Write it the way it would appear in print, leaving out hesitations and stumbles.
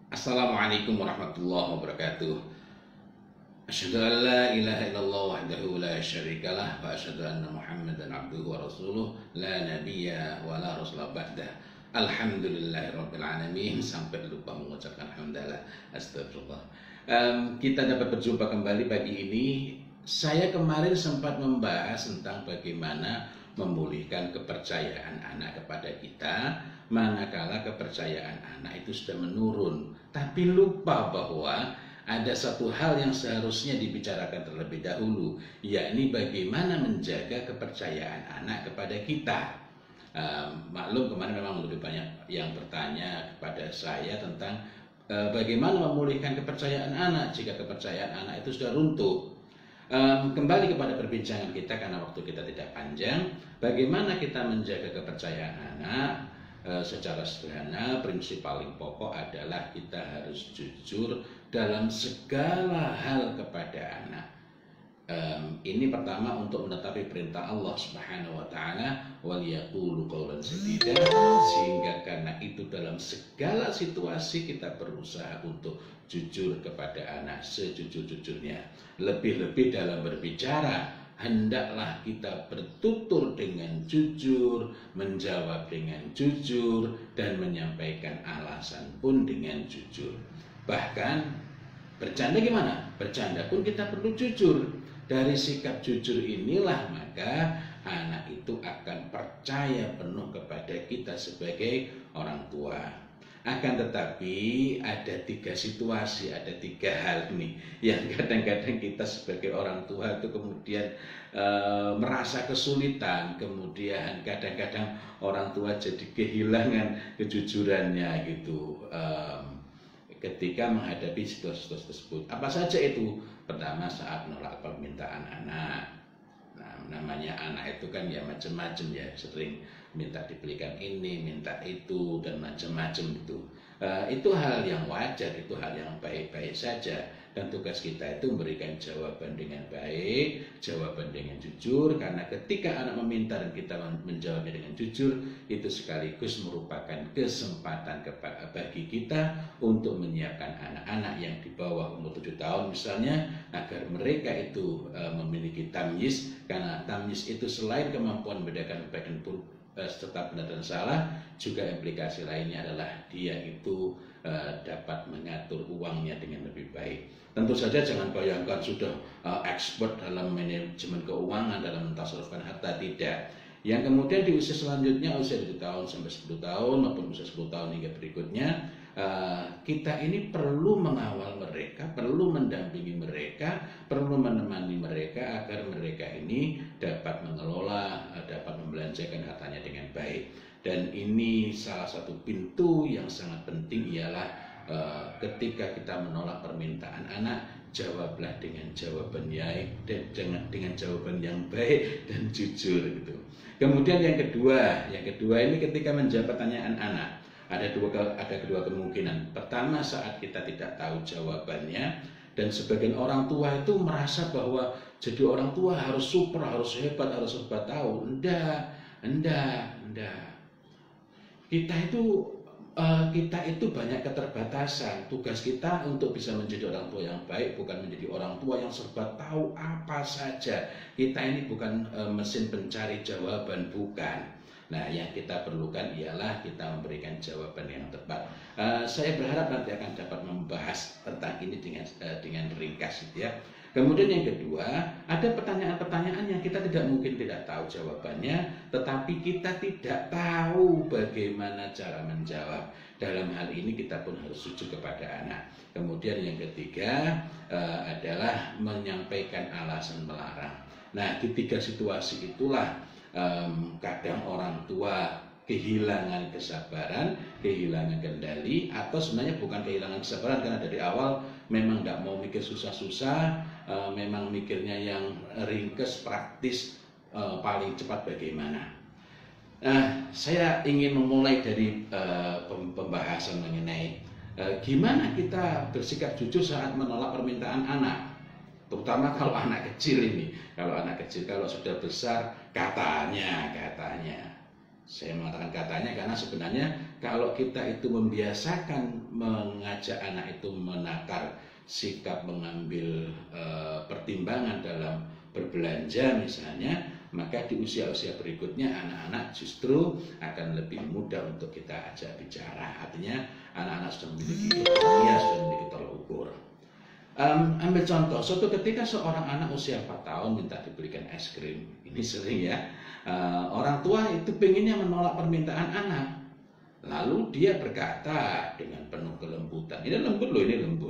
Assalamualaikum warahmatullahi wabarakatuh. Asyhadu an la ilaha illallah wahdahu la syarikalah wa asyhadu anna Muhammadan abduhu wa rasuluh la nabiyya wa la rasula ba'dah. Alhamdulillahirabbil alamin. Sampai lupa mengucapkan hamdalah. Astagfirullah. Kita dapat berjumpa kembali pagi ini. Saya kemarin sempat membahas tentang bagaimana memulihkan kepercayaan anak kepada kita, manakala kepercayaan anak itu sudah menurun, tapi lupa bahwa ada satu hal yang seharusnya dibicarakan terlebih dahulu, yakni bagaimana menjaga kepercayaan anak kepada kita. Maklum kemarin memang lebih banyak yang bertanya kepada saya tentang bagaimana memulihkan kepercayaan anak jika kepercayaan anak itu sudah runtuh. Kembali kepada perbincangan kita karena waktu kita tidak panjang. Bagaimana kita menjaga kepercayaan anak? Secara sederhana, prinsip paling pokok adalah kita harus jujur dalam segala hal kepada anak. Ini pertama untuk menetapi perintah Allah Subhanahu wa taala, wal yaqulu qawlan sadida, sehingga karena itu dalam segala situasi kita berusaha untuk jujur kepada anak sejujur-jujurnya. Lebih-lebih dalam berbicara, hendaklah kita bertutur dengan jujur, menjawab dengan jujur, dan menyampaikan alasan pun dengan jujur. Bahkan bercanda gimana? Bercanda pun kita perlu jujur. Dari sikap jujur inilah maka anak itu akan percaya penuh kepada kita sebagai orang tua. Akan tetapi ada tiga situasi, ada tiga hal nih yang kadang-kadang kita sebagai orang tua itu kemudian merasa kesulitan, kemudian kadang-kadang orang tua jadi kehilangan kejujurannya gitu. Ketika menghadapi situasi tersebut. Apa saja itu? Pertama, saat menolak permintaan anak. Nah, namanya anak itu kan ya macam-macam ya, sering minta dibelikan ini, minta itu, dan macam-macam itu. Itu hal yang wajar, itu hal yang baik-baik saja. Dan tugas kita itu memberikan jawaban dengan baik, jawaban dengan jujur, karena ketika anak meminta dan kita menjawabnya dengan jujur, itu sekaligus merupakan kesempatan bagi kita untuk menyiapkan anak-anak yang di bawah umur 7 tahun misalnya, agar mereka itu memiliki tamyiz, karena tamyiz itu selain kemampuan membedakan baik dan buruk serta benar dan salah, juga implikasi lainnya adalah dia itu dapat mengatur uangnya dengan lebih baik. Tentu saja jangan bayangkan sudah expert dalam manajemen keuangan, dalam mentasarrufkan harta, tidak. Yang kemudian di usia selanjutnya, usia 7 tahun sampai 10 tahun maupun usia 10 tahun hingga berikutnya, kita ini perlu mengawal mereka, perlu mendampingi mereka, perlu menemani mereka agar mereka ini dapat mengelola, dapat membelanjakan hartanya dengan baik. Dan ini salah satu pintu yang sangat penting, ialah ketika kita menolak permintaan anak, jawablah dengan jawaban dengan jawaban yang baik dan jujur gitu. Kemudian yang kedua ini ketika menjawab pertanyaan anak, ada kedua kemungkinan. Pertama, saat kita tidak tahu jawabannya, dan sebagian orang tua itu merasa bahwa jadi orang tua harus super, harus hebat, harus serba tahu. Enggak. Kita itu banyak keterbatasan. Tugas kita untuk bisa menjadi orang tua yang baik, bukan menjadi orang tua yang serba tahu apa saja. Kita ini bukan mesin pencari jawaban, bukan. Nah, yang kita perlukan ialah kita memberikan jawaban yang tepat. Saya berharap nanti akan dapat membahas tentang ini dengan ringkas, gitu ya. Kemudian yang kedua, ada pertanyaan-pertanyaan yang kita tidak tahu jawabannya, tetapi kita tidak tahu bagaimana cara menjawab. Dalam hal ini kita pun harus jujur kepada anak. Kemudian yang ketiga adalah menyampaikan alasan melarang. Nah, di tiga situasi itulah kadang orang tua kehilangan kesabaran, kehilangan kendali, atau sebenarnya bukan kehilangan kesabaran, karena dari awal memang tidak mau mikir susah-susah, memang mikirnya yang ringkes, praktis, paling cepat bagaimana. Saya ingin memulai dari pembahasan mengenai gimana kita bersikap jujur saat menolak permintaan anak. Terutama kalau anak kecil ini, kalau sudah besar katanya. Saya mengatakan katanya karena sebenarnya kalau kita itu membiasakan mengajak anak itu menakar sikap mengambil pertimbangan dalam berbelanja misalnya, maka di usia-usia berikutnya anak-anak justru akan lebih mudah untuk kita ajak bicara. Artinya anak-anak sudah memiliki autonomia, sudah memiliki tolak ukur. Ambil contoh, suatu ketika seorang anak usia 4 tahun minta dibelikan es krim. Ini sering ya, orang tua itu pengennya menolak permintaan anak. Lalu dia berkata dengan penuh kelembutan, ini lembut loh, ini lembut.